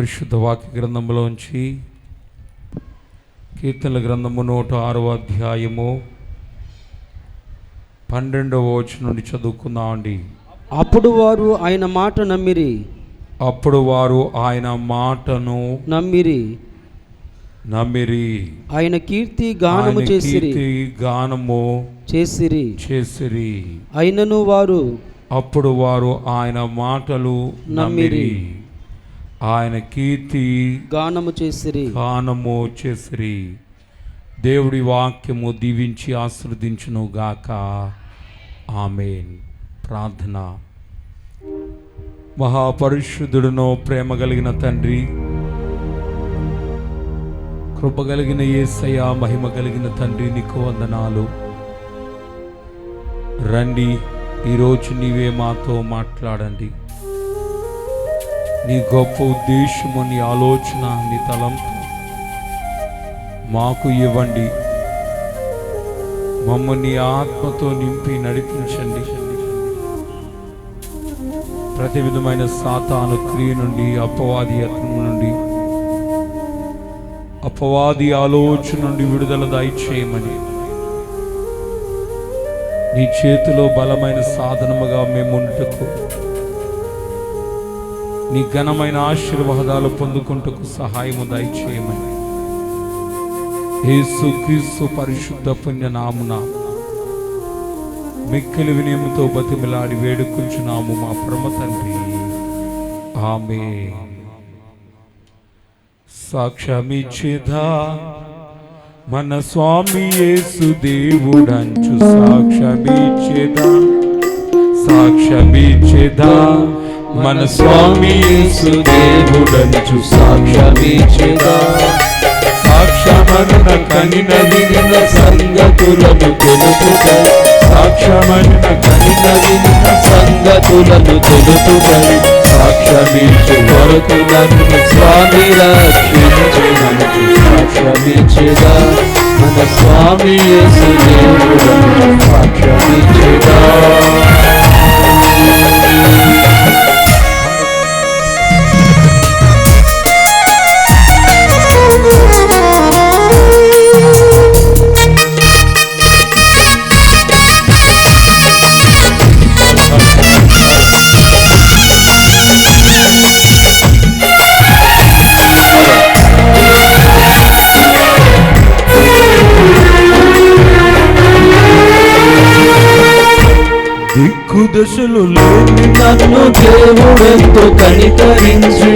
పరిశుద్ధ వాక్య గ్రంథంలోంచి కీర్తనల గ్రంథము 106వ అధ్యాయము 12వ వచనం నుండి చదువుకుందామండి. అప్పుడు వారు ఆయన మాట నమ్మిరి. అప్పుడు వారు ఆయన మాటను నమ్మిరి. ఆయన కీర్తి గానము చేసిరి. అయినను వారు అప్పుడు వారు ఆయన మాటలు నమ్మిరి. ఆయన కీర్తి గానము చేసిరి. దేవుడి వాక్యము దీవించి ఆశీర్వదించును గాక. ఆమేన్. ప్రార్థన. మహాపరిశుద్ధుడును ప్రేమ కలిగిన తండ్రి, కృప కలిగిన యేసయ్య, మహిమ కలిగిన తండ్రి, నీకు వందనాలు. రండి, ఈరోజు నీవే మాతో మాట్లాడండి. నీ గొప్ప ఉద్దేశము, నీ ఆలోచన, నీ తలంపు మాకు ఇవ్వండి. మమ్మల్ని ఆత్మతో నింపి నడిపించండి. ప్రతి విధమైన సాతాను క్రియ నుండి, అపవాది యత్నం నుండి, అపవాది ఆలోచన నుండి విడుదల దయచేయమని, నీ చేతిలో బలమైన సాధనముగా మేముంటకు, నీ ఘనమైన ఆశీర్వాదాలు పొందుకుంటకు సహాయము దయచేయమని యేసుక్రీస్తు పరిశుద్ధ పుణ్య నామున మిక్కిలి వినయముతో బతిమిలాడి వేడుకుంటున్నాము మా పరమ తండ్రి. ఆమేన్. సాక్ష్యమిచ్చేదా మన స్వామి యేసు దేవుడంచు, సాక్ష్యమిచ్చేదా మన స్వామి యేసు దేవుడంచు, సాక్ష్యమన్న కనిన వినిన సంగతులను తెలుపుతై, సాక్ష్యమన్న కనిన వినిన సంగతులను తెలుపుతై, సాక్ష్యమిచ్చు వరకు నన్ను స్వామి రక్షించునంచు, సాక్ష్యమిచ్చేదా మన స్వామి యేసు దేవుడంచు, సాక్ష్యమిచ్చేదా. దిక్కు దశలు లేని నన్ను దేవుడెంతో కనికరించి,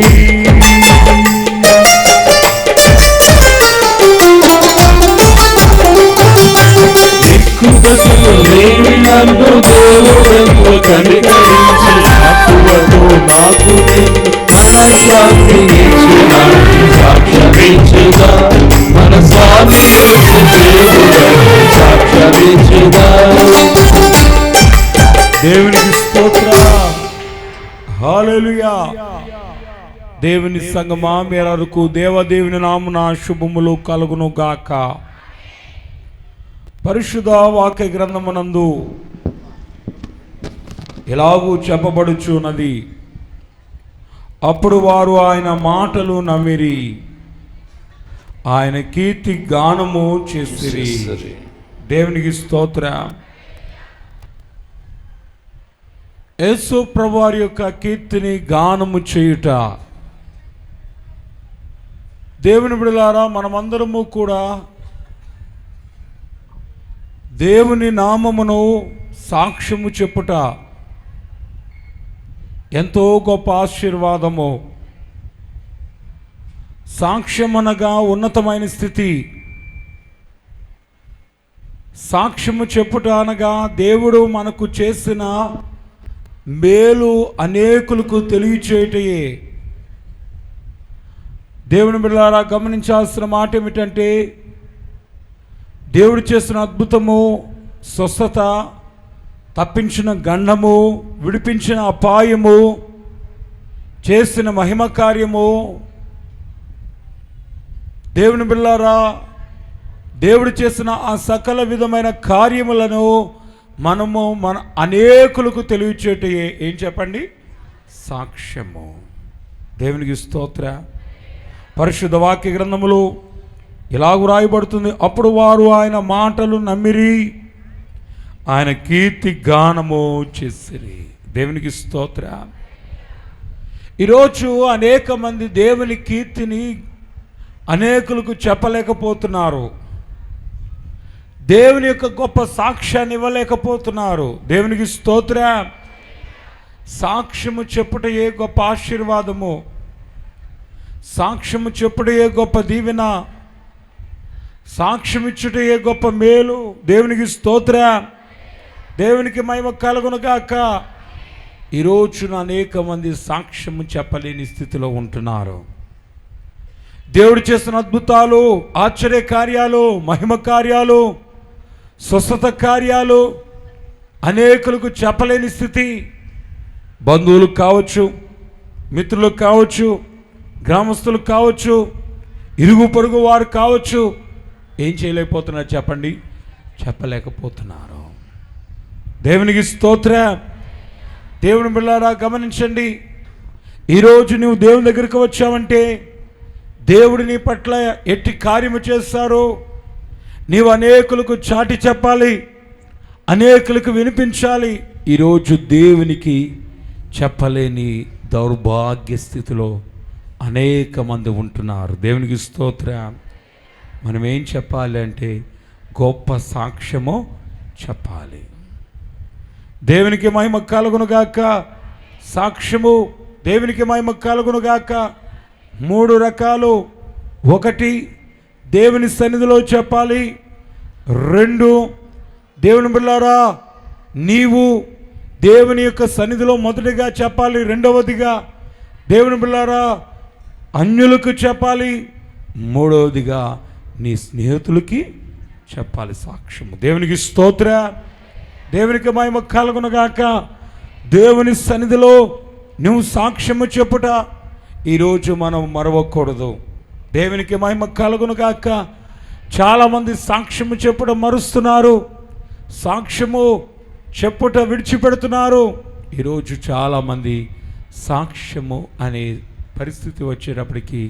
దిక్కు దశలు లేని నన్ను దేవుడెంతో కనికరించి, నాకు మనశ్శాంతి ఇచ్చినాడు, సాక్ష్యమిచ్చుగా మన స్వామి యేసు దేవుడంచు, సాక్ష్యమిచ్చుగా. దేవునికి స్తోత్రం. హల్లెలూయా. దేవుని సంగమా మేరకు దేవదేవుని నామున శుభములు కలుగును గాక. పరిశుద్ధ వాక్య గ్రంథమునందు ఎలాగూ చెప్పబడుచున్నది, అప్పుడు వారు ఆయన మాటలు నమ్మిరి, ఆయన కీర్తి గానము చేసిరి. దేవునికి స్తోత్రం. యేసు ప్రభువారి యొక్క కీర్తిని గానము చేయుట. దేవుని బిడ్డలారా, మనమందరము కూడా దేవుని నామమును సాక్ష్యము చెప్పుట ఎంతో గొప్ప ఆశీర్వాదము. సాక్ష్యమనగా ఉన్నతమైన స్థితి. సాక్ష్యము చెప్పుట అనగా దేవుడు మనకు చేసిన మేలు అనేకులకు తెలియచేయటయే. దేవుని బిడ్డలారా, గమనించాల్సిన మాట ఏమిటంటే, దేవుడు చేసిన అద్భుతము, స్వస్థత, తప్పించిన గండము, విడిపించిన అపాయము, చేసిన మహిమ కార్యము. దేవుని బిడ్డలారా, దేవుడు చేసిన ఆ సకల విధమైన కార్యములను మనము మన అనేకులకు తెలియచేటే ఏం చెప్పండి? సాక్ష్యము. దేవునికి స్తోత్ర. పరిశుద్ధ వాక్య గ్రంథములో ఇలాగు రాయబడుతుంది, అప్పుడు వారు ఆయన మాటలు నమ్మిరి, ఆయన కీర్తి గానము చేసిరి. దేవునికి స్తోత్రం. ఈరోజు అనేక మంది దేవుని కీర్తిని అనేకులకు చెప్పలేకపోతున్నారు, దేవుని యొక్క గొప్ప సాక్ష్యాన్ని ఇవ్వలేకపోతున్నారు. దేవునికి స్తోత్రం. సాక్ష్యము చెప్పుట ఏ గొప్ప ఆశీర్వాదము, సాక్ష్యము చెప్పుట ఏ గొప్ప దీవెన, సాక్ష్యం ఇచ్చుట ఏ గొప్ప మేలు. దేవునికి స్తోత్రం. దేవునికి మహిమ కలుగునుగాక. ఈరోజున అనేక మంది సాక్ష్యము చెప్పలేని స్థితిలో ఉంటున్నారు. దేవుడు చేస్తున్న అద్భుతాలు, ఆశ్చర్య కార్యాలు, మహిమ కార్యాలు, స్వస్థత కార్యాలు అనేకులకు చెప్పలేని స్థితి. బంధువులు కావచ్చు, మిత్రులు కావచ్చు, గ్రామస్తులు కావచ్చు, ఇరుగు పొరుగు వారు కావచ్చు, ఏం చేయలేకపోతున్నారు చెప్పండి? చెప్పలేకపోతున్నారు. దేవునికి స్తోత్రం. దేవుని బిడ్డలారా గమనించండి, ఈరోజు నువ్వు దేవుని దగ్గరికి వచ్చావంటే దేవుడు నీ పట్ల ఎట్టి కార్యము చేస్తారో నీవు అనేకులకు చాటి చెప్పాలి, అనేకులకు వినిపించాలి. ఈరోజు దేవునికి చెప్పలేని దౌర్భాగ్య స్థితిలో అనేక మంది ఉంటున్నారు. దేవునికి స్తోత్రం. మనం ఏం చెప్పాలి అంటే గొప్ప సాక్ష్యము చెప్పాలి. దేవునికి మహిమ కలుగునుగాక. సాక్ష్యము దేవునికి మహిమ కలుగునుగాక. 3 రకాలు. 1, దేవుని సన్నిధిలో చెప్పాలి. 2, దేవుని బిడ్డలారా నీవు దేవుని యొక్క సన్నిధిలో మొదటిగా చెప్పాలి. 2వదిగా దేవుని బిడ్డలారా అన్యులకు చెప్పాలి. 3వదిగా నీ స్నేహితులకి చెప్పాలి సాక్ష్యము. దేవునికి స్తోత్రం. దేవునికి మహిమ కలుగునుగాక. దేవుని సన్నిధిలో నువ్వు సాక్ష్యము చెప్పుట ఈరోజు మనం మరవకూడదు. దేవునికి మహిమ కలుగునుగాక. చాలామంది సాక్ష్యము చెప్పడం మరుస్తున్నారు, సాక్ష్యము చెప్పుట విడిచిపెడుతున్నారు. ఈరోజు చాలామంది సాక్ష్యము అనే పరిస్థితి వచ్చేటప్పటికి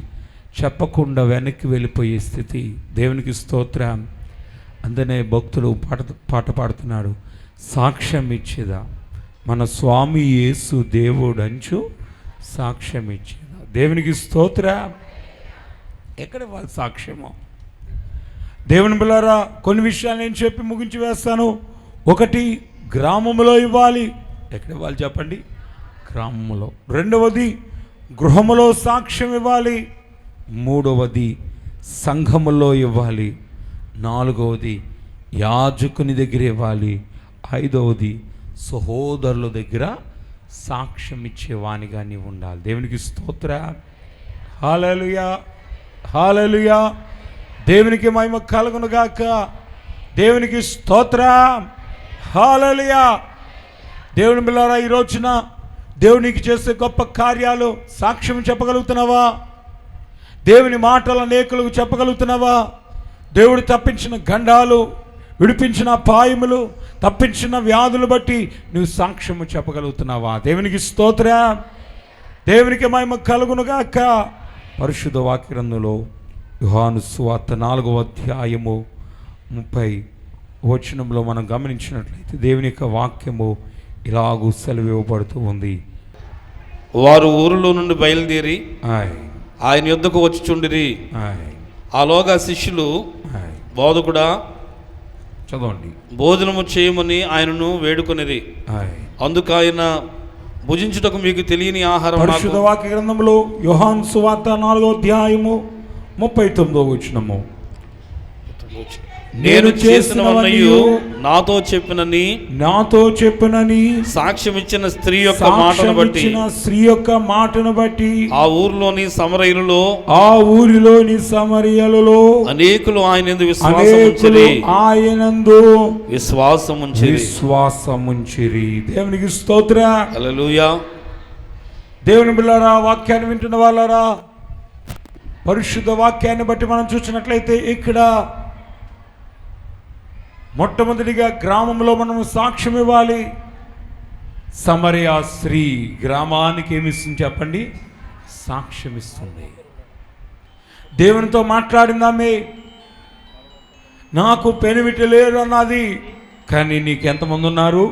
చెప్పకుండా వెనక్కి వెళ్ళిపోయే స్థితి. దేవునికి స్తోత్రం. అందునే భక్తుడు పాట పాడుతున్నాడు, సాక్ష్యం ఇచ్చేదా మన స్వామి యేసు దేవుడు అంచు సాక్ష్యం ఇచ్చేదా. దేవునికి స్తోత్రం. ఎక్కడ వాళ్ళ సాక్ష్యము? దేవుని బిడ్డలారా కొన్ని విషయాలు నేను చెప్పి ముగించి వేస్తాను. 1, గ్రామంలో ఇవ్వాలి. ఎక్కడ ఇవ్వాలి చెప్పండి? గ్రామంలో. 2వది గృహములో సాక్ష్యం ఇవ్వాలి. 3వది సంఘములో ఇవ్వాలి. 4వది యాజకుని దగ్గర ఇవ్వాలి. 5వది సహోదరుల దగ్గర సాక్ష్యం ఇచ్చేవానిగా నీవు ఉండాలి. దేవునికి స్తోత్రం. హల్లెలూయా, హల్లెలూయా. దేవునికి మహిమ కలుగునుగాక. దేవునికి స్తోత్రం. హల్లెలూయా. దేవుని బిడ్డలారా ఈ రోజున దేవునికి చేసే గొప్ప కార్యాలు సాక్ష్యం చెప్పగలుగుతున్నావా? దేవుని మాటలు అనేకులకు చెప్పగలుగుతున్నావా? దేవుడు తప్పించిన గండాలు, విడిపించిన అపాయములు, తప్పించిన వ్యాధులు బట్టి నువ్వు సాక్ష్యము చెప్పగలుగుతున్నావా? దేవునికి స్తోత్రం. దేవునికి మహిమ కలుగునుగాక. పరిశుద్ధ వాక్య గ్రంథంలో యోహాను సువార్త 4వ అధ్యాయము 30 మనం గమనించినట్లయితే దేవుని యొక్క వాక్యము ఇలాగూ సెలవు ఇవ్వబడుతూ ఉంది. వారు ఊరిలో నుండి బయలుదేరి ఆయన యొద్దకు వచ్చుచుండిరి. ఆలోగా శిష్యులు బోధకుడా చదవండి భోజనము చేయమని ఆయనను వేడుకొనిరి. అందుకు ఆయన భుజించుటకు మీకు తెలియని ఆహారం. పరిశుద్ధ వాక్య గ్రంథంలో యోహాను సువార్త 4వ అధ్యాయము 39వ వచనము, నేను చేసినవన్నయు నాతో చెప్పినని సాక్ష్యం ఇచ్చిన స్త్రీ యొక్క మాటను బట్టి ఆ ఊరిలోని సమరయులలో అనేకులు ఆయనందు విశ్వాసముంచిరి. దేవునికి స్తోత్రం. హల్లెలూయా. దేవుని బిడ్డలారా, వాక్యాన్ని వింటున్న వాళ్ళారా, పరిశుద్ధ వాక్యాన్ని బట్టి మనం చూసినట్లయితే ఇక్కడ మొట్టమొదటిగా గ్రామంలో మనం సాక్ష్యం ఇవ్వాలి. సమరయ స్త్రీ గ్రామానికి ఏమిస్తుంది చెప్పండి? సాక్ష్యం ఇస్తుంది. దేవునితో మాట్లాడిందామే, నాకు పెనిమిటి లేరు అన్నది. కానీ నీకెంతమంది ఉన్నారు?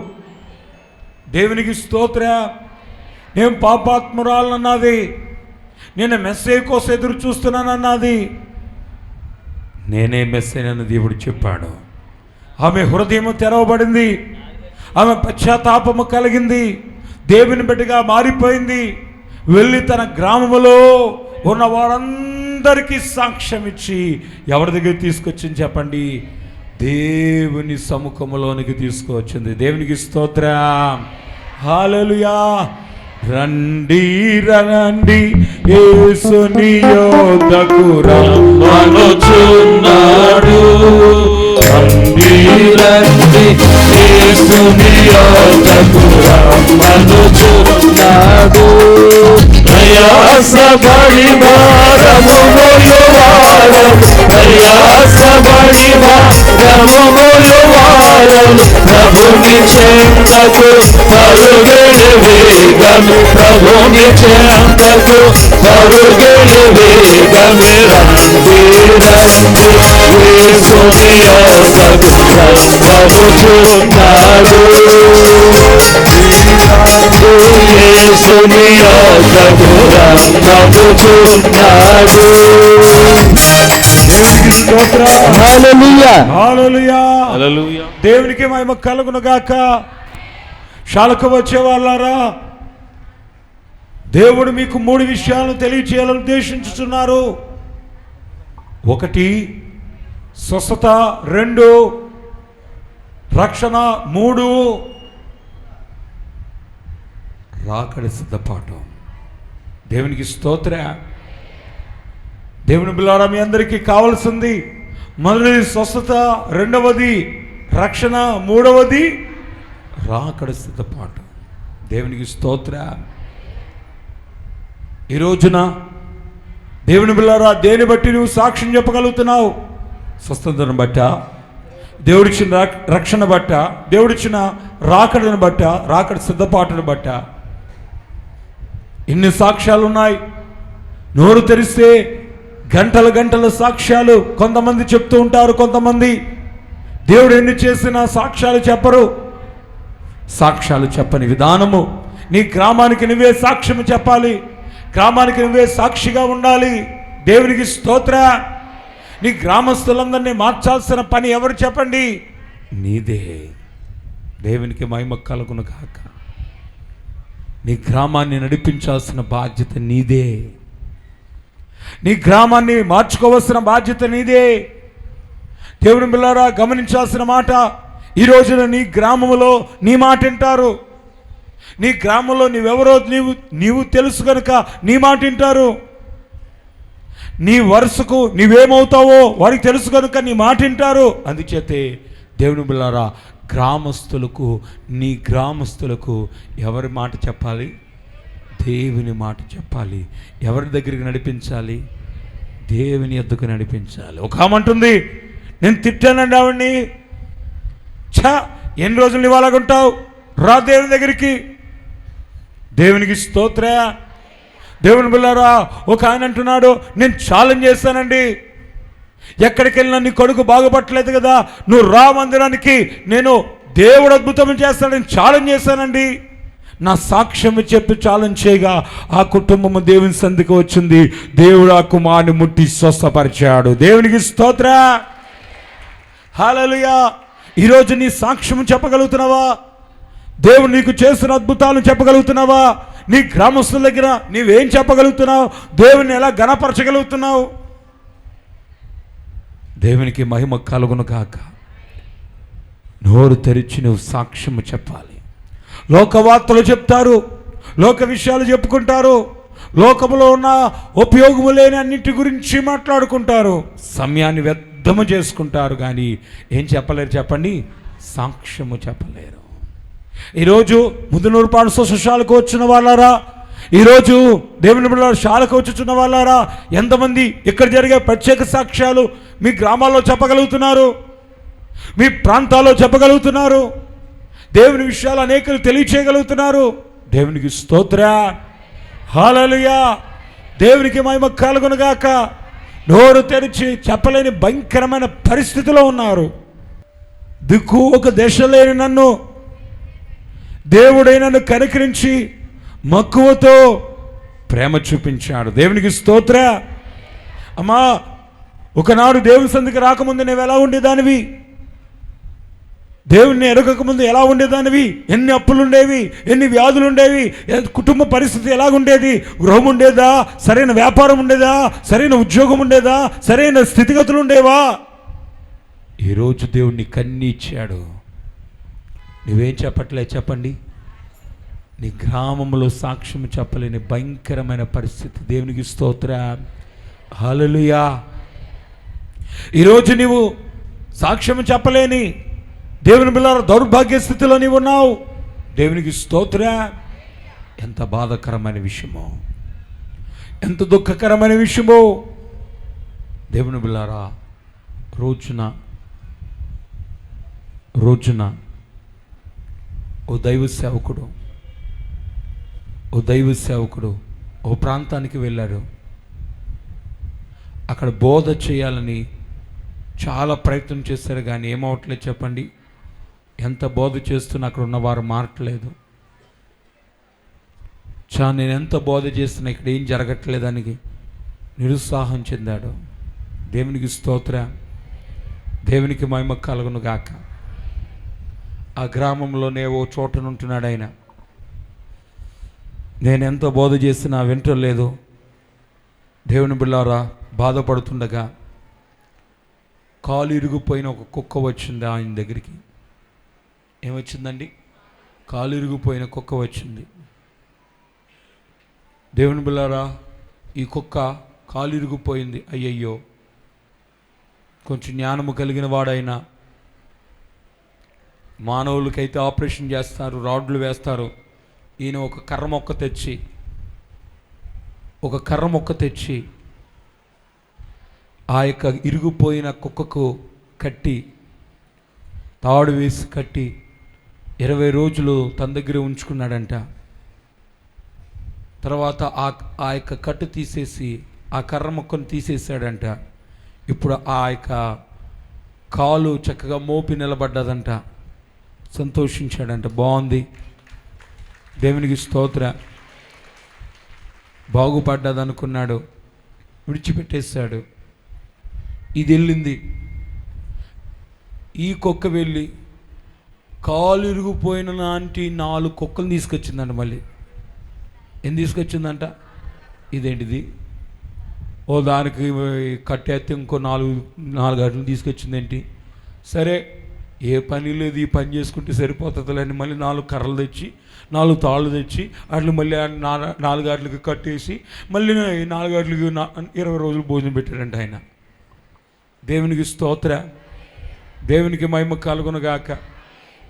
దేవునికి స్తోత్ర. నేను పాపాత్మురాలన్నది, నేను మెస్సే కోసం ఎదురు చూస్తున్నానన్నది. నేనే మెస్సేనని దేవుడు చెప్పాడు. ఆమె హృదయం తెరవబడింది, ఆమె పశ్చాత్తాపము కలిగింది, దేవుని బిడ్డగా మారిపోయింది. వెళ్ళి తన గ్రామములో ఉన్న వారందరికీ సాక్ష్యం ఇచ్చి ఎవరి దగ్గర తీసుకొచ్చింది చెప్పండి? దేవుని సముఖములోనికి తీసుకువచ్చింది. దేవునికి స్తోత్రం. హల్లెలూయా. రండి రండి యేసుని యొద్దకు రమ్మనుచున్నాడు. రండి రండి యేసుని యొద్దకు రమ్మనుచున్నాడు. ప్రయాసపడి భారము మోయువారు, ప్రయాసపడి భారము మోయువారు, ప్రభుని చెంతకు పరుగెడు వేగము, ప్రభుని చెంతకు పరుగెడు వేగమే. రండి రండి యేసుని యొద్దకు రమ్మనుచున్నాడు. యేసుని యొద్దకు రమ్మనుచున్నాడు. దేవునికి స్తోత్రం. హల్లెలూయా, హల్లెలూయా, హల్లెలూయా. దేవునికి మహిమ కలుగును గాక. శాలకు వచ్చే వాళ్ళారా, దేవుడు మీకు 3 విషయాలను తెలియచేయాలని ఉద్దేశించుచున్నారు. 1 స్వస్థత, 2 రక్షణ, 3 రాకడ సిద్ధపాటు. దేవునికి స్తోత్ర. దేవుని బిడ్డలారా, మీ అందరికీ కావాల్సింది మొదటిది స్వస్థత, 2వది రక్షణ, 3వది రాకడ సిద్ధపాటు. దేవునికి స్తోత్ర. ఈ రోజున దేవుని బిడ్డలారా, దేని బట్టి నువ్వు సాక్ష్యం చెప్పగలుగుతున్నావు? స్వస్థతను బట్ట, దేవుడిచ్చిన రక్షణ బట్ట, దేవుడిచ్చిన రాకడను బట్ట, రాకడ సిద్ధపాటును బట్ట. ఇన్ని సాక్ష్యాలు ఉన్నాయి. నోరు తెరిస్తే గంటల గంటల సాక్ష్యాలు కొంతమంది చెప్తూ ఉంటారు. కొంతమంది దేవుడు ఎన్ని చేసినా సాక్ష్యాలు చెప్పరు. సాక్ష్యాలు చెప్పని విధానము, నీ గ్రామానికి నువ్వే సాక్ష్యం చెప్పాలి, గ్రామానికి నువ్వే సాక్షిగా ఉండాలి. దేవునికి స్తోత్ర. నీ గ్రామస్తులందరినీ మార్చాల్సిన పని ఎవరు చెప్పండి? నీదే. దేవునికి మహిమ కలుగును గాక. నీ గ్రామాన్ని నడిపించాల్సిన బాధ్యత నీదే. నీ గ్రామాన్ని మార్చుకోవాల్సిన బాధ్యత నీదే. దేవుని బిడ్డలారా, గమనించాల్సిన మాట, ఈ రోజున నీ గ్రామంలో నీ మాట వింటారు. నీ గ్రామంలో నీవెవరో నీవు తెలుసు కనుక నీ మాట వింటారు. నీ వరుసకు నీవేమవుతావో వారికి తెలుసు కనుక నీ మాట వింటారు. అందుచేతే దేవుని బిడ్డలారా, గ్రామస్తులకు, నీ గ్రామస్తులకు ఎవరి మాట చెప్పాలి? దేవుని మాట చెప్పాలి. ఎవరి దగ్గరికి నడిపించాలి? దేవుని యొద్దకు నడిపించాలి. ఒక ఆమె అంటుంది, నేను తిట్టానండి ఆవిడ్ని. ఎన్ని రోజులు నీవు అలాగుంటావు? రా దేవుని దగ్గరికి. దేవునికి స్తోత్ర. దేవుని బిడ్డలారా, ఒక ఆయన అంటున్నాడు, నేను ఛాలెంజ్ చేస్తానండి, ఎక్కడికి వెళ్ళినా నీ కొడుకు బాగుపట్టలేదు కదా, నువ్వు రా మందిరానికి, నేను దేవుడు అద్భుతం చేస్తాడని ఛాలెంజ్ చేశానండి. నా సాక్ష్యం చెప్పి ఛాలెంజ్ చేయగా ఆ కుటుంబము దేవుని సంధికి వచ్చింది. దేవుడు ఆ కుమారుని ముట్టి స్వస్థపరిచాడు. దేవునికి స్తోత్ర. హల్లెలూయా. ఈరోజు నీ సాక్ష్యం చెప్పగలుగుతున్నావా? దేవుడు నీకు చేసిన అద్భుతాలను చెప్పగలుగుతున్నావా? నీ గ్రామస్తుల దగ్గర నీవేం చెప్పగలుగుతున్నావు? దేవుని ఎలా ఘనపరచగలుగుతున్నావు? దేవునికి మహిమ కలుగును గాక. నోరు తెరిచి నువ్వు సాక్ష్యము చెప్పాలి. లోకవార్తలు చెప్తారు, లోక విషయాలు చెప్పుకుంటారు, లోకములో ఉన్న ఉపయోగము లేని అన్నిటి గురించి మాట్లాడుకుంటారు, సమయాన్ని వ్యర్థము చేసుకుంటారు, కానీ ఏం చెప్పలేరు చెప్పండి? సాక్ష్యము చెప్పలేరు. ఈరోజు ముదునూరుపాడు సొసైటీకి వచ్చిన వాళ్ళారా, ఈరోజు దేవుని బిడ్డల శాలకు వచ్చుచున్న వాళ్ళారా, ఎంతమంది ఇక్కడ జరిగే ప్రత్యేక సాక్ష్యాలు మీ గ్రామాల్లో చెప్పగలుగుతున్నారు? మీ ప్రాంతాల్లో చెప్పగలుగుతున్నారు? దేవుని విషయాలు అనేకలు తెలియచేయగలుగుతున్నారు? దేవునికి స్తోత్ర. హల్లెలూయా. దేవునికి మహిమ కలుగును గాక. నోరు తెరిచి చెప్పలేని భయంకరమైన పరిస్థితిలో ఉన్నారు. దిక్కు ఒక దశ లేని నన్ను దేవుడై నన్ను కనికరించి మక్కువతో ప్రేమ చూపించాడు. దేవునికి స్తోత్ర. అమ్మా, ఒకనాడు దేవుని సంధికి రాకముందు నువ్వు ఎలా ఉండేదానివి? దేవుణ్ణి ఎరగకముందు ఎలా ఉండేదానివి? ఎన్ని అప్పులుండేవి, ఎన్ని వ్యాధులుండేవి, కుటుంబ పరిస్థితి ఎలాగుండేది? గృహం ఉండేదా? సరైన వ్యాపారం ఉండేదా? సరైన ఉద్యోగం ఉండేదా? సరైన స్థితిగతులు ఉండేవా? ఈరోజు దేవుణ్ణి కన్నీ ఇచ్చాడు. నువ్వేం చెప్పట్లే చెప్పండి? నీ గ్రామంలో సాక్ష్యం చెప్పలేని భయంకరమైన పరిస్థితి. దేవునికి స్తోత్ర. హల్లెలూయా. ఈరోజు నీవు సాక్ష్యం చెప్పలేని దేవుని బిడ్డల దౌర్భాగ్య స్థితిలో నీవు ఉన్నావు. దేవునికి స్తోత్ర. ఎంత బాధాకరమైన విషయమో, ఎంత దుఃఖకరమైన విషయమో. దేవుని బిడ్డలారా, రోజున ఓ దైవ సేవకుడు ఓ ప్రాంతానికి వెళ్ళాడు. అక్కడ బోధ చేయాలని చాలా ప్రయత్నం చేశారు, కానీ ఏమవట్లేదు చెప్పండి? ఎంత బోధ చేస్తున్నా అక్కడ ఉన్నవారు మారట్లేదు. నేను ఎంత బోధ చేస్తున్నా ఇక్కడ ఏం జరగట్లేదానికి నిరుత్సాహం చెందాడు. దేవునికి స్తోత్ర. దేవునికి మహిమ కలుగును గాక. ఆ గ్రామంలోనే ఓ చోటనుంటున్నాడు ఆయన. నేను ఎంత బోధ చేసినా వింటలేదు. దేవుని బిడ్డలారా, బాధపడుతుండగా కాలు ఇరిగిపోయిన ఒక కుక్క వచ్చింది ఆయన దగ్గరికి. ఏమొచ్చిందండి? కాలు ఇరిగిపోయిన కుక్క వచ్చింది. దేవుని బిడ్డలారా, ఈ కుక్క కాలు ఇరిగిపోయింది. అయ్యయ్యో, కొంచెం జ్ఞానము కలిగిన వాడైనా, మానవులకైతే ఆపరేషన్ చేస్తారు, రాడ్లు వేస్తారు. ఈయన ఒక కర్ర మొక్క తెచ్చి ఆ యొక్క ఇరిగిపోయిన కుక్కకు కట్టి, తాడు వేసి కట్టి 20 రోజులు తన దగ్గర ఉంచుకున్నాడంట. తర్వాత ఆ యొక్క కట్టు తీసేసి ఆ కర్ర మొక్కను తీసేసాడంట. ఇప్పుడు ఆ యొక్క కాలు చక్కగా మోపి నిలబడ్డదంట. సంతోషించాడంట. బాగుంది, దేవునికి స్తోత్ర. బాగుపడ్డదనుకున్నాడు, విడిచిపెట్టేశాడు. ఇది వెళ్ళింది. ఈ కుక్క వెళ్ళి కాలు ఇరిగిపోయిన లాంటి 4 కుక్కలు తీసుకొచ్చిందంట. మళ్ళీ ఏం తీసుకొచ్చిందంట? ఇదేంటిది? ఓ దానికి కట్టేస్తే ఇంకో 4 గంటలు తీసుకొచ్చింది ఏంటి? సరే, ఏ పని లేదు, ఈ పని చేసుకుంటే సరిపోతుందిలేని మళ్ళీ 4 కర్రలు తెచ్చి 4 తాళ్ళు తెచ్చి అట్లా మళ్ళీ 4 గంటలకి కట్టేసి మళ్ళీ 4 గంటలకి 20 రోజులు భోజనం పెట్టాడంట ఆయన. దేవునికి స్తోత్ర. దేవునికి మహిమ కలుగును గాక.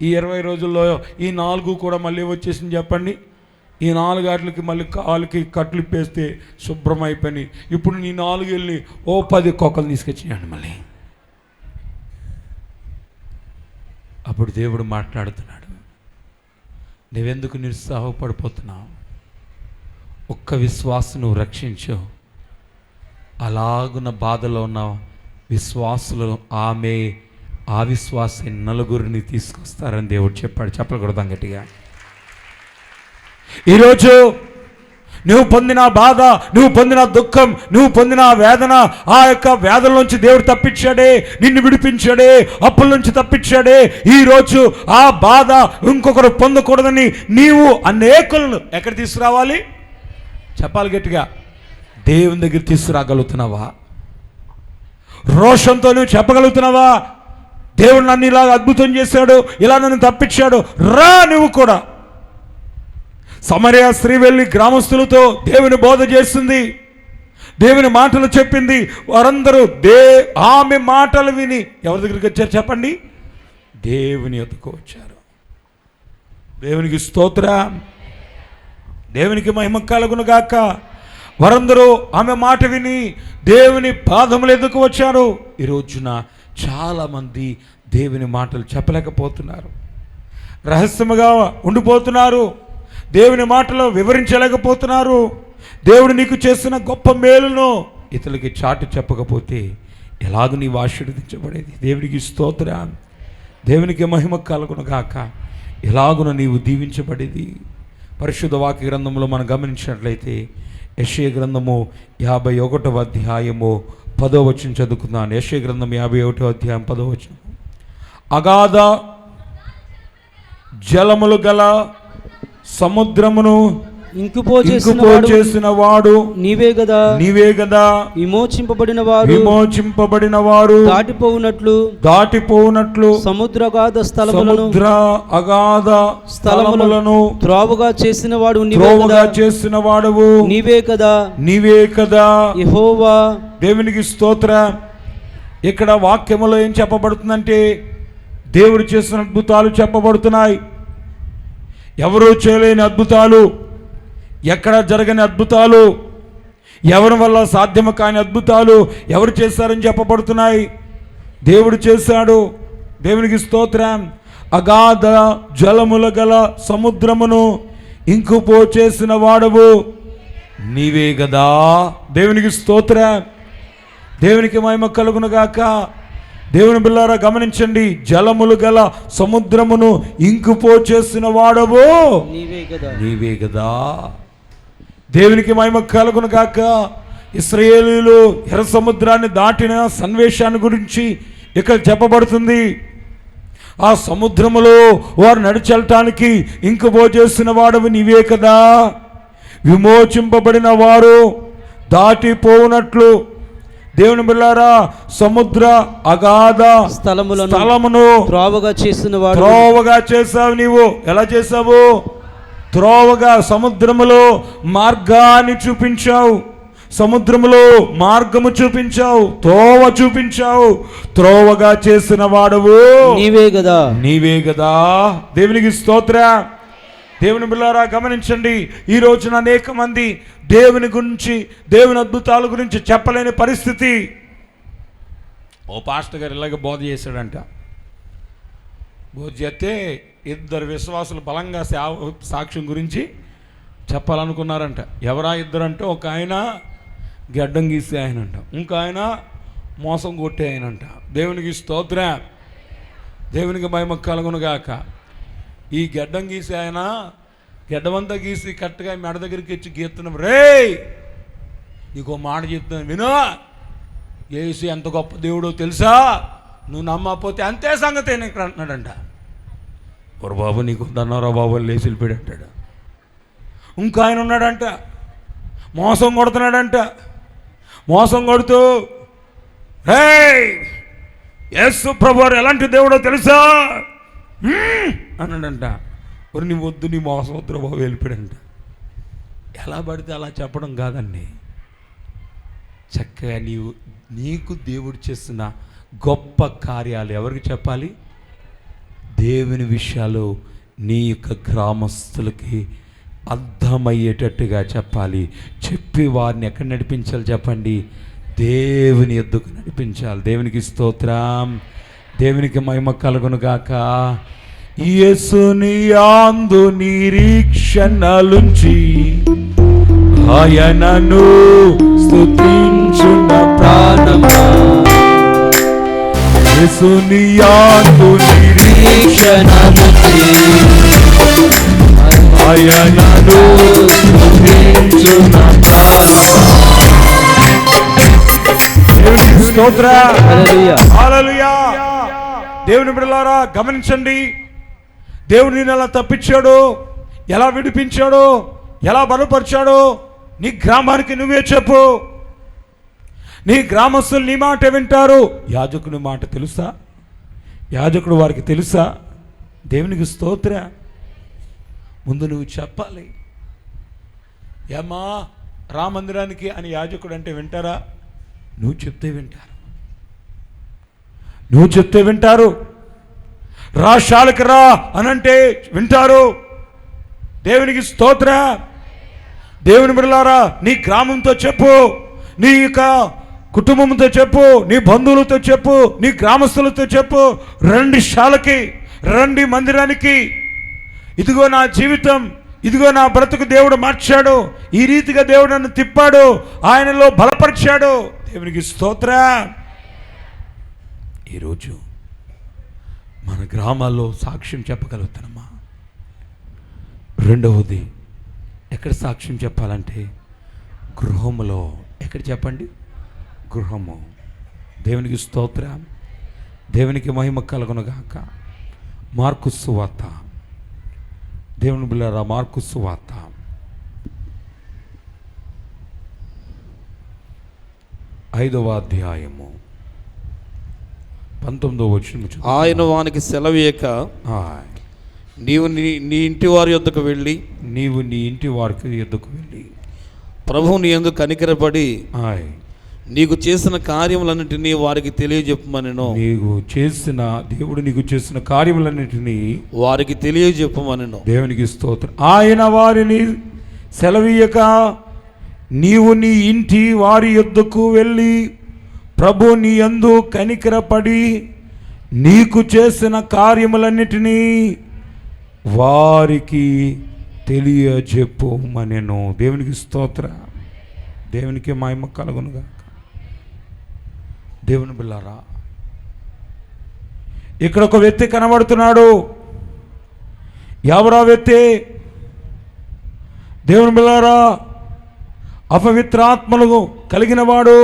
ఈ 20 రోజుల్లో ఈ 4 కూడా మళ్ళీ వచ్చేసింది చెప్పండి. ఈ 4 గంటలకి మళ్ళీ కాలుకి కట్లు పేస్తే శుభ్రం అయిపోయి ఇప్పుడు నీ 4 వెళ్ళి ఓ 10 కుక్కలు తీసుకొచ్చినాడు మళ్ళీ. అప్పుడు దేవుడు మాట్లాడుతున్నాడు, నువ్వెందుకు నిరుత్సాహపడిపోతున్నావు? ఒక్క విశ్వాసం నువ్వు రక్షించు. అలాగున్న బాధలో ఉన్న విశ్వాసులు ఆ విశ్వాసం 4 తీసుకొస్తారని దేవుడు చెప్పాడు. చెప్పకూడదాం గట్టిగా. ఈరోజు నువ్వు పొందిన బాధ, నువ్వు పొందిన దుఃఖం, నువ్వు పొందిన వేదన, ఆ యొక్క వేదన నుంచి దేవుడు తప్పించాడే, నిన్ను విడిపించాడే, అప్పుల నుంచి తప్పించాడే. ఈరోజు ఆ బాధ ఇంకొకరు పొందకూడదని నీవు అనేకులను ఎక్కడ తీసుకురావాలి? చెప్పాలి గట్టిగా. దేవుని దగ్గర తీసుకురాగలుగుతున్నావా? రోషంతో నువ్వు చెప్పగలుగుతున్నావా? దేవుడు నన్ను ఇలా అద్భుతం చేశాడు, ఇలా నన్ను తప్పించాడు, రా నువ్వు కూడా. సమరయ స్త్రీ వెళ్ళి గ్రామస్తులతో దేవుని బోధ చేస్తుంది, దేవుని మాటలు చెప్పింది. వారందరూ ఆమె మాటలు విని ఎవరి దగ్గరికి వచ్చారు చెప్పండి? దేవుని యొద్దకు వచ్చారు. దేవునికి స్తోత్ర. దేవునికి మహిమ కలుగును గాక. వారందరూ ఆమె మాట విని దేవుని పాదముల ఎదుకు వచ్చారు. ఈ రోజున చాలామంది దేవుని మాటలు చెప్పలేకపోతున్నారు, రహస్యముగా ఉండిపోతున్నారు, దేవుని మాటలు వివరించలేకపోతున్నారు. దేవుడు నీకు చేసిన గొప్ప మేలును ఇతరులకి చాటి చెప్పకపోతే ఎలాగ నీవు ఆశీర్వదించబడేది? దేవునికి స్తోత్రం, దేవునికి మహిమ కలుగును గాక. ఎలాగున నీవు దీవించబడేది? పరిశుద్ధ వాక్య గ్రంథంలో మనం గమనించినట్లయితే యెషయా గ్రంథము 51వ అధ్యాయము 10వ వచనం చదువుకున్నాను. యెషయా గ్రంథం 51వ అధ్యాయం 10వ వచనం. అగాధ జలములు గల సముద్రమును ఇంకుపో చేసిన వాడు నీవే గదా, నీవే గదా. విమోచింపబడిన వారు దాటిపోవునట్లు సముద్ర అగాధ స్థలములను త్రోవగా చేసిన వాడవు నీవే కదా యెహోవా. దేవునికి స్తోత్రం. ఇక్కడ వాక్యములో ఏం చెప్పబడుతుందంటే దేవుడు చేసిన అద్భుతాలు చెప్పబడుతున్నాయి. ఎవరూ చేయలేని అద్భుతాలు, ఎక్కడ జరగని అద్భుతాలు, ఎవరి వల్ల సాధ్యము కాని అద్భుతాలు ఎవరు చేశారని చెప్పబడుతున్నాయి. దేవుడు చేశాడు. దేవునికి స్తోత్రం. అగాధ జలముల గల సముద్రమును ఇంకుపో చేసిన వాడవు నీవే గదా. దేవునికి స్తోత్రం, దేవునికి మహిమ కలుగును గాక. దేవుని బిడ్డలారా గమనించండి, జలములు గల సముద్రమును ఇంకుపో చేసిన వాడవు నీవే గదా. దేవునికి మహిమ కలుగును గాక. ఇశ్రాయేలీయులు ఎర్ర సముద్రాన్ని దాటిన సన్నివేశాన్ని గురించి ఇక్కడ చెప్పబడుతుంది. ఆ సముద్రములో వారు నడిచెళ్ళటానికి ఇంకుపో చేసిన వాడవు నీవే కదా. విమోచింపబడిన వారు దాటిపోవునట్లు దేవుని బిడ్డలారా సముద్ర అగాధ స్థలమును త్రోవగా చేసావు. నీవు ఎలా చేసావు? త్రోవగా, సముద్రములో మార్గాన్ని చూపించావు, సముద్రములో మార్గము చూపించావు, త్రోవ చూపించావు. త్రోవగా చేసిన వాడవు నీవే గదా. దేవునికి స్తోత్రం. దేవుని బిడ్డలారా గమనించండి, ఈ రోజున అనేక మంది దేవుని గురించి, దేవుని అద్భుతాల గురించి చెప్పలేని పరిస్థితి. ఓ పాస్టర్ గారు ఇలాగ బోధ చేశాడంట. బోధ చేస్తే ఇద్దరు విశ్వాసులు బలంగా సాక్ష్యం గురించి చెప్పాలనుకున్నారంట. ఎవరా ఇద్దరంటే, ఒక ఆయన గడ్డం గీసే ఆయనంట, ఇంకో ఆయన మోసం కొట్టే ఆయనంట. దేవునికి స్తోత్రం, దేవునికి మహిమ కలుగునుగాక. ఈ గడ్డం గీసే ఆయన గడ్డమంతా గీసి కరెక్ట్గా మెడ దగ్గరికి ఇచ్చి గీస్తున్నాం. రే నీకు మాట చెప్తున్నాను విను, యేసు ఎంత గొప్ప దేవుడో తెలుసా, నువ్వు నమ్మకపోతే అంతే సంగతి ఇక్కడ అంటున్నాడంట. ఒరు బాబు నీకు దన్నారా బాబు లేచి వెళ్ళిపోయాడు అంటాడు. ఇంకో ఆయన ఉన్నాడంట, మోసం కొడుతున్నాడంట. మోసం కొడుతూ రే యేసు ప్రభువారు ఎలాంటి దేవుడో తెలుసా అన్నాడంట. ఒరు నీ వద్దు, నీ మోసం వద్దు బాబు వెళ్ళిపోయాడంట. ఎలా పడితే అలా చెప్పడం కాదండి. చక్కగా నీకు దేవుడు చేసిన గొప్ప కార్యాలు ఎవరికి చెప్పాలి? దేవుని విషయాలు నీ యొక్క గ్రామస్తులకి అర్థమయ్యేటట్టుగా చెప్పాలి. చెప్పి వారిని ఎక్కడ నడిపించాలి చెప్పండి? దేవుని యొద్దకు నడిపించాలి. దేవునికి స్తోత్రం, దేవునికి మహిమ కలుగును గాక. యేసుని యందు నిరీక్షణలుంచి ఆయనను స్తుతించున ప్రాణమా, యేసుని యందు నిరీక్షణలుంచి ఆయనను స్తుతించున ప్రాణమా. దేవునికి స్తోత్రం, హల్లెలూయా. దేవుని బిడ్డలారా గమనించండి, దేవుడు నిన్ను ఎలా తప్పించాడో, ఎలా విడిపించాడో, ఎలా బలపరిచాడో నీ గ్రామానికి నువ్వే చెప్పు. నీ గ్రామస్తులు నీ మాట వింటారు. యాజకుని మాట తెలుసా? యాజకుడు వారికి తెలుసా? దేవునికి స్తోత్ర. ముందు నువ్వు చెప్పాలి. ఏమా రా మందిరానికి అని యాజకుడు అంటే వింటారా? నువ్వు చెప్తే వింటారు. నువ్వు చెప్తే వింటారు. రాశాలకు రా అనంటే వింటారు. దేవునికి స్తోత్ర. దేవుని బిడ్డలారా నీ గ్రామంతో చెప్పు, నీ యొక్క కుటుంబంతో చెప్పు, నీ బంధువులతో చెప్పు, నీ గ్రామస్తులతో చెప్పు. రండి శాలకి, రండి మందిరానికి. ఇదిగో నా జీవితం ఇదిగో నా బ్రతుకు దేవుడు మార్చాడు, ఈ రీతిగా దేవుడు నన్ను తిప్పాడు, ఆయనలో బలపరిచాడు. దేవునికి స్తోత్రం. ఈరోజు మన గ్రామాల్లో సాక్ష్యం చెప్పగలుగుతానమ్మా. రెండవది, ఎక్కడ సాక్ష్యం చెప్పాలంటే గృహములో. ఎక్కడ చెప్పండి? గృహము. దేవునికి స్తోత్రం. దేవునికి మహిమ కలుగునుగాక. మార్కు సువార్త, దేవుని బిడ్డలారా, మార్కు సువార్త 5వ అధ్యాయము 19వ వచనం. ఆయన వానికి సెలవీయక, నీవు నీ ఇంటి వారి యొద్దకు వెళ్ళి ప్రభువు నీ యందు కనికరపడి నీకు చేసిన కార్యములన్నిటినీ వారికి తెలియజెప్పమనెను. దేవుడు నీకు చేసిన కార్యములన్నిటినీ వారికి తెలియజెప్పమనెను. దేవునికి స్తోత్రం. ఆయన వారిని సెలవీయక, నీవు నీ ఇంటి వారి యొద్దకు వెళ్ళి ప్రభు నీ యందు కనికరపడి నీకు చేసిన కార్యములన్నిటినీ వారికి తెలియజెప్పుమనెను. దేవునికి స్తోత్రం. దేవునికి మహిమ కలుగునుగాక. దేవుని బిడ్డలారా, ఇక్కడ ఒక వ్యక్తి కనబడుతున్నాడు. ఎవరా వ్యక్తి? దేవుని బిడ్డలారా, అపవిత్రాత్మలు కలిగిన వాడు,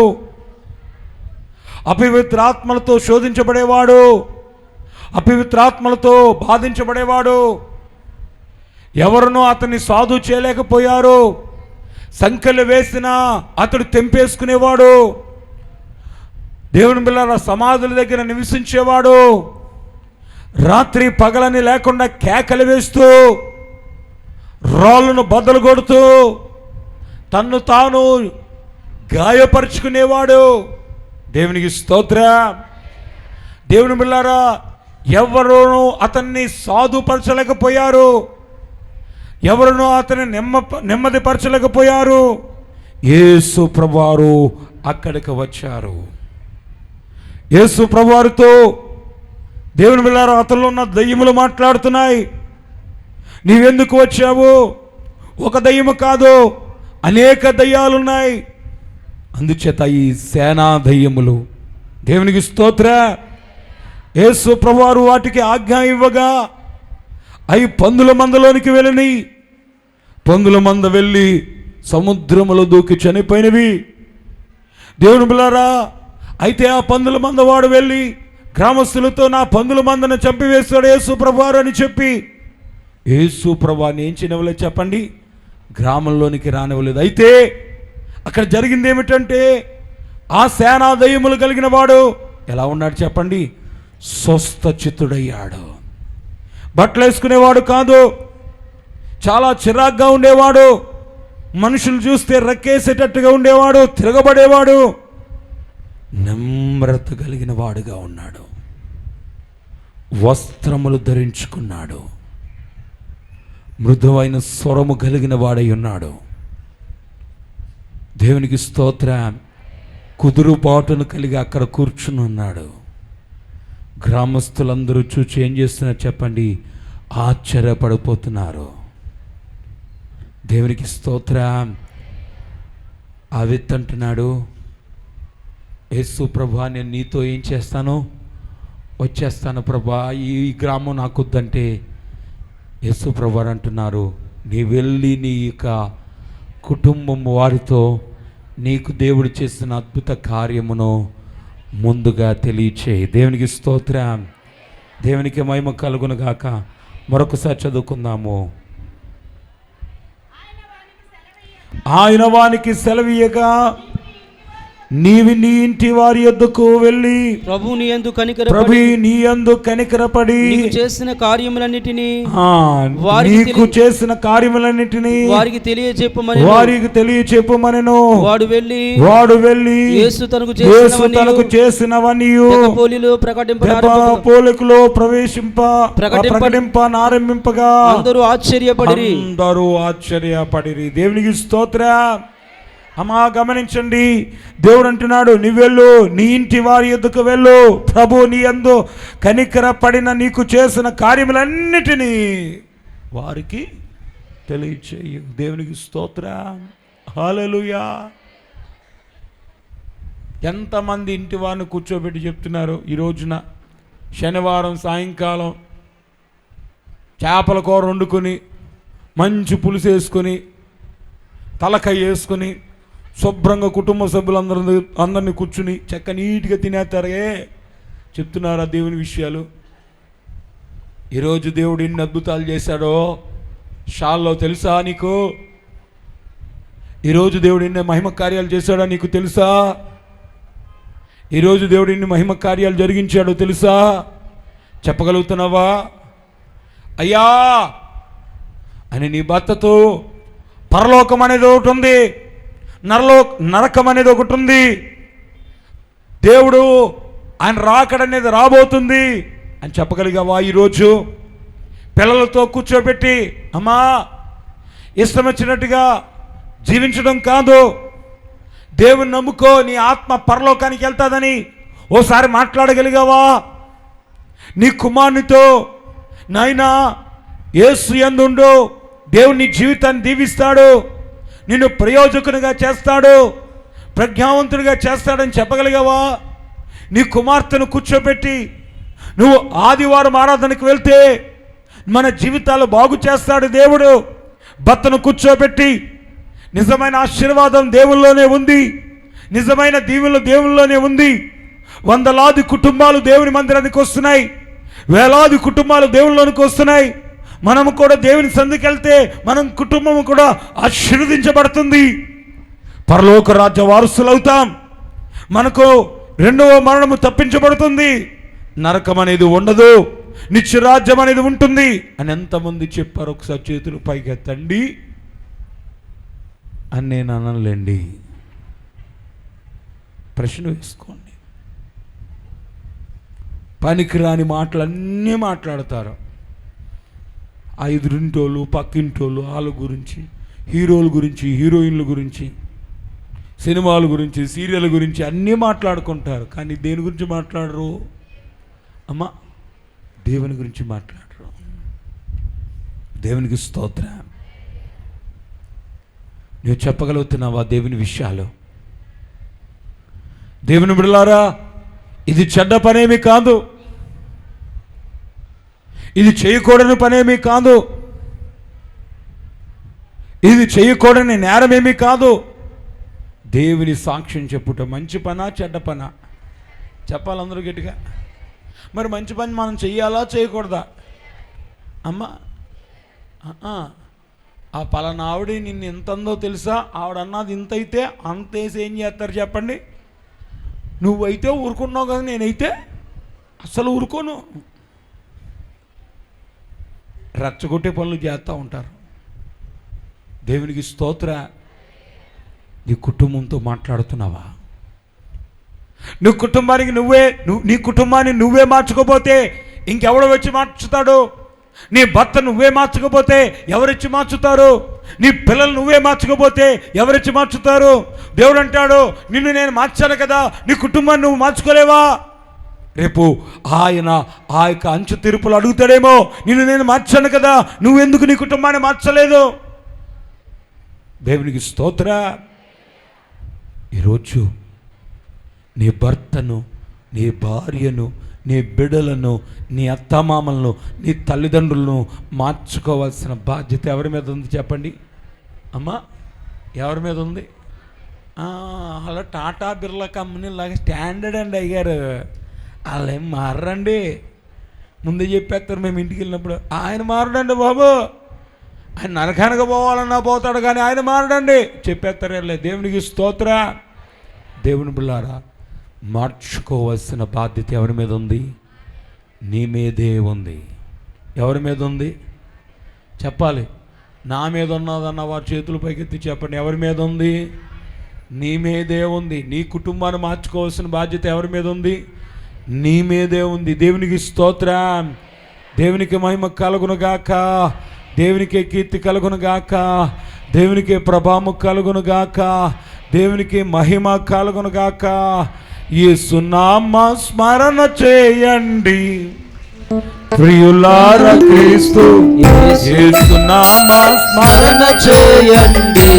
అపవిత్రాత్మలతో శోధించబడేవాడు, అపవిత్రాత్మలతో బాధించబడేవాడు. ఎవరునూ అతన్ని సాధు చేయలేకపోయారు. సంకెళ్ళు వేసినా అతడు తెంపేసుకునేవాడు. దేవుని బిడ్డలారా, సమాధుల దగ్గర నివసించేవాడు. రాత్రి పగలని లేకుండా కేకలు వేస్తూ, రాళ్ళను బద్దలు కొడుతూ తన్ను తాను గాయపరుచుకునేవాడు. దేవునికి స్తోత్రం. దేవుని బిడ్డలారా, ఎవరునూ అతన్ని సాధుపరచలేకపోయారు. ఎవరునూ అతన్ని నెమ్మదిపరచలేకపోయారు. యేసు ప్రభువారు అక్కడికి వచ్చారు. యేసు ప్రభువారితో దేవుని బిడ్డలారా, అతనిలో ఉన్న దయ్యములు మాట్లాడుతున్నాయి. నీవెందుకు వచ్చావు? ఒక దయ్యము కాదు, అనేక దయ్యాలున్నాయి. అందుచేత ఈ సేనా దయ్యములు, దేవునికి స్తోత్రం, యేసు ప్రభువారు వాటికి ఆజ్ఞ ఇవ్వగా అవి పందుల మందలోనికి వెళ్ళని. పందుల మంద వెళ్ళి సముద్రములో దూకి చనిపోయినవి. దేవుని బిడ్డలారా, అయితే ఆ పందుల మంద వాడు వెళ్ళి గ్రామస్తులతో నా పందుల మందను చంపివేస్తాడు యేసు ప్రభువారు అని చెప్పి, యేసు ప్రభువారిని ఏం చేయనివ్వలేదు చెప్పండి? గ్రామంలోనికి రానివ్వలేదు. అయితే అక్కడ జరిగింది ఏమిటంటే, ఆ సేనా దయ్యములు కలిగిన వాడు ఎలా ఉన్నాడు చెప్పండి? స్వస్థ చిత్తుడయ్యాడు. బట్టలు వేసుకునేవాడు కాదు, చాలా చిరాగ్గా ఉండేవాడు. మనుషులు చూస్తే రెక్కేసేటట్టుగా ఉండేవాడు, తిరగబడేవాడు. నమ్రత కలిగిన వాడుగా ఉన్నాడు. వస్త్రములు ధరించుకున్నాడు. మృదువైన స్వరము కలిగిన వాడై ఉన్నాడు. దేవునికి స్తోత్రం. కుదురుబాటును కలిగి అక్కడ కూర్చుని ఉన్నాడు. గ్రామస్తులందరూ చూచి ఏం చేస్తున్నారు చెప్పండి? ఆశ్చర్యపడిపోతున్నారు. దేవునికి స్తోత్రం. ఆ వ్యక్తి అంటున్నాడు, యేసు ప్రభువా, నేను నీతో ఏం చేస్తాను? వచ్చేస్తాను ప్రభువా, ఈ గ్రామం నాకు వద్దంటే యేసు ప్రభువారు అంటున్నారు, నీ వెళ్ళి నీ యొక్క కుటుంబం వారితో నీకు దేవుడు చేసిన అద్భుత కార్యమును ముందుగా తెలియచేయి. దేవునికి స్తోత్రం. దేవునికి మహిమ కలుగును గాక. మరొకసారి చదువుకుందాము. ఆయన వానికి సెలవీయగా, నీవి నీ ఇంటి వారి యొద్దకు వెళ్ళి ప్రభు నీ యందు కనికరపడి నీకు చేసిన కార్యములన్నిటినీ వారికి తెలియజెప్పుమనెను. వాడు వెళ్ళి యేసు తనకు చేసినవన్నీ పోలికలో ప్రకటింపనారంభింపగా అందరూ ఆశ్చర్యపడిరి. దేవునికి స్తోత్రం. అమ్మా గమనించండి, దేవుడు అంటున్నాడు, నీ వెళ్ళు, నీ ఇంటి వారి యొద్దకు వెళ్ళు, ప్రభు నీ యందు కనికర పడిన నీకు చేసిన కార్యములన్నిటినీ వారికి తెలియచేయు. దేవునికి స్తోత్రం. హల్లెలూయా. ఎంతమంది ఇంటి వారిని కూర్చోబెట్టి చెప్తున్నారు ఈ రోజున శనివారం సాయంకాలం చేపల కూర వండుకొని మంచి పులుసు వేసుకొని తలకాయ వేసుకొని శుభ్రంగా కుటుంబ అందరినీ కూర్చుని చెక్క నీట్గా తినేస్తారే చెప్తున్నారా దేవుని విషయాలు. ఈరోజు దేవుడు ఎన్ని అద్భుతాలు చేశాడో షాల్లో తెలుసా నీకు? ఈరోజు దేవుడు ఎన్ని మహిమ కార్యాలు చేశాడో నీకు తెలుసా? ఈరోజు దేవుడు ఎన్ని మహిమ కార్యాలు జరిగించాడో తెలుసా? చెప్పగలుగుతున్నావా? అయ్యా అని నీ భర్తతో పరలోకం అనేది ఒకటి ఉంది, నరకం అనేది ఒకటి ఉంది. దేవుడు ఆయన రాకడనేది రాబోతుంది అని చెప్పగలిగావా? ఈరోజు పిల్లలతో కూర్చోబెట్టి అమ్మా ఇష్టం వచ్చినట్టుగా జీవించడం కాదు, దేవుని నమ్ముకో, నీ ఆత్మ పరలోకానికి వెళ్తాదని ఓసారి మాట్లాడగలిగావా? నీ కుమారునితో నాయనా యేసు యందుండు, దేవుని జీవితాన్ని దీవిస్తాడు, నిన్ను ప్రయోజకునిగా చేస్తాడు, ప్రజ్ఞావంతుడిగా చేస్తాడని చెప్పగలిగావా? నీ కుమార్తెను కూర్చోబెట్టి నువ్వు ఆదివారం ఆరాధనకు వెళ్తే మన జీవితాలు బాగు చేస్తాడు దేవుడు. భర్తను కూర్చోబెట్టి నిజమైన ఆశీర్వాదం దేవుల్లోనే ఉంది, నిజమైన దీవెనలు దేవుల్లోనే ఉంది. వందలాది కుటుంబాలు దేవుని మందిరానికి వస్తున్నాయి, వేలాది కుటుంబాలు దేవుల్లోనికి వస్తున్నాయి. మనము కూడా దేవుని సందుకు వెళ్తే మనం కుటుంబం కూడా ఆశీర్వదించబడుతుంది, పరలోక రాజ్య వారసులు అవుతాం, మనకు రెండవ మరణము తప్పించబడుతుంది, నరకం అనేది ఉండదు, నిత్యరాజ్యం అనేది ఉంటుంది అని ఎంతమంది చెప్పారు? ఒకసారి చేతులు పైకెత్తండి అని నేను అనలేండి. ప్రశ్న వేసుకోండి. పనికిరాని మాటలన్నీ మాట్లాడతారు. ఆ ఎదురింటోళ్ళు పక్కింటోళ్ళు వాళ్ళ గురించి, హీరోల గురించి హీరోయిన్ల గురించి, సినిమాల గురించి సీరియల్ గురించి అన్నీ మాట్లాడుకుంటారు. కానీ దేని గురించి మాట్లాడరు? అమ్మా దేవుని గురించి మాట్లాడరు. దేవునికి స్తోత్రం. నువ్వు చెప్పగలుగుతున్నావా దేవుని విషయాలు? దేవుని బిడ్డలారా, ఇది చెడ్డ పనేమీ కాదు, ఇది చేయకూడని పనేమీ కాదు, ఇది చేయకూడని నేరమేమీ కాదు. దేవుని సాక్ష్యం చెప్పుట మంచి పనా చెడ్డ పనా? చెప్పాలి అందరూ గట్టిగా. మరి మంచి పని మనం చెయ్యాలా చేయకూడదా? అమ్మా ఆ పలానా ఆవిడ నిన్ను ఎంత అందో తెలుసా? ఆవిడ అన్నది ఇంత అయితే అంతేసి ఏం చేస్తారు చెప్పండి? నువ్వైతే ఊరుకున్నావు కదా, నేనైతే అసలు ఊరుకోను. రచ్చగొట్టే పనులు చేస్తూ ఉంటారు. దేవునికి స్తోత్ర. నీ కుటుంబంతో మాట్లాడుతున్నావా? నీ కుటుంబానికి నీ కుటుంబాన్ని నువ్వే మార్చుకోపోతే ఇంకెవడో వచ్చి మార్చుతాడు? నీ భర్త నువ్వే మార్చకపోతే ఎవరిచ్చి మార్చుతారు? నీ పిల్లలు నువ్వే మార్చకపోతే ఎవరిచ్చి మార్చుతారు? దేవుడు అంటాడు, నిన్ను నేను మార్చాను కదా, నీ కుటుంబాన్ని నువ్వు మార్చుకోలేవా? రేపు ఆయన ఆ యొక్క అంచు తీర్పులు అడుగుతాడేమో, నిన్ను నేను మార్చాను కదా, నువ్వెందుకు నీ కుటుంబాన్ని మార్చలేదు? దేవునికి స్తోత్ర. ఈరోజు నీ భర్తను, నీ భార్యను, నీ బిడ్డలను, నీ అత్తమామలను, నీ తల్లిదండ్రులను మార్చుకోవాల్సిన బాధ్యత ఎవరి మీద ఉంది చెప్పండి? అమ్మా ఎవరి మీద ఉంది? అలా టాటా బిర్లా కంపెనీ లాగా స్టాండర్డ్ అండి అయ్యారు, వాళ్ళు ఏం మారండి. ముందే చెప్పేస్తారు మేము ఇంటికి వెళ్ళినప్పుడు, ఆయన మారడండి బాబు, ఆయన నరకానికి పోవాలన్నా పోతాడు కానీ ఆయన మారడండి చెప్పేస్తారే. దేవునికి స్తోత్ర. దేవుని బిడ్డలారా, మార్చుకోవాల్సిన బాధ్యత ఎవరి మీద ఉంది? నీ మీదే ఉంది. ఎవరి మీద ఉంది చెప్పాలి? నా మీద ఉన్నదన్న వారి చేతులు పైకెత్తి చెప్పండి. ఎవరి మీద ఉంది? నీ మీదే ఉంది. నీ కుటుంబాన్ని మార్చుకోవాల్సిన బాధ్యత ఎవరి మీద ఉంది? నీ మీదే ఉంది. దేవునికి స్తోత్రం. దేవునికి మహిమ కలుగునుగాక, దేవునికి కీర్తి కలుగునుగాక, దేవునికి ప్రభావం కలుగునుగాక, దేవునికి మహిమ కలుగునుగాక. యేసు నామ స్మరణ చేయండి, ప్రియులార క్రీస్తు యేసునామ స్మరణ చేయండి.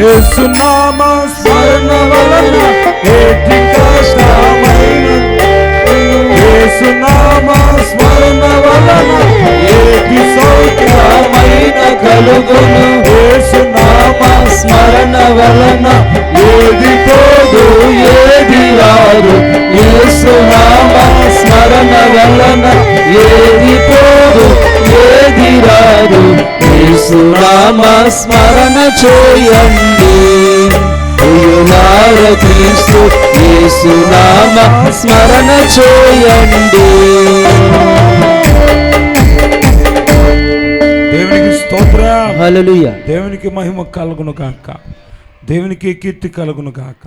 యేసునామ స్మరణ వలన ఏటి కష్టమైన, యేసునామ స్మరణ వలన ఏటి సౌఖ్యమైన కలుగును. యేసునామ స్మరణ వలన ఏది పోదు ఏది రాదు. యేసునామ స్మరణ వలన ఏది పోదు ఏది రాదు. యేసునామ స్మరణ చేయండి. ప్రియులార క్రీస్తు యేసునామ స్మరణ చేయండి. దేవునికి స్తోత్రం. హల్లెలూయా. దేవునికి మహిమ కలుగును గాక, దేవునికి కీర్తి కలుగును గాక.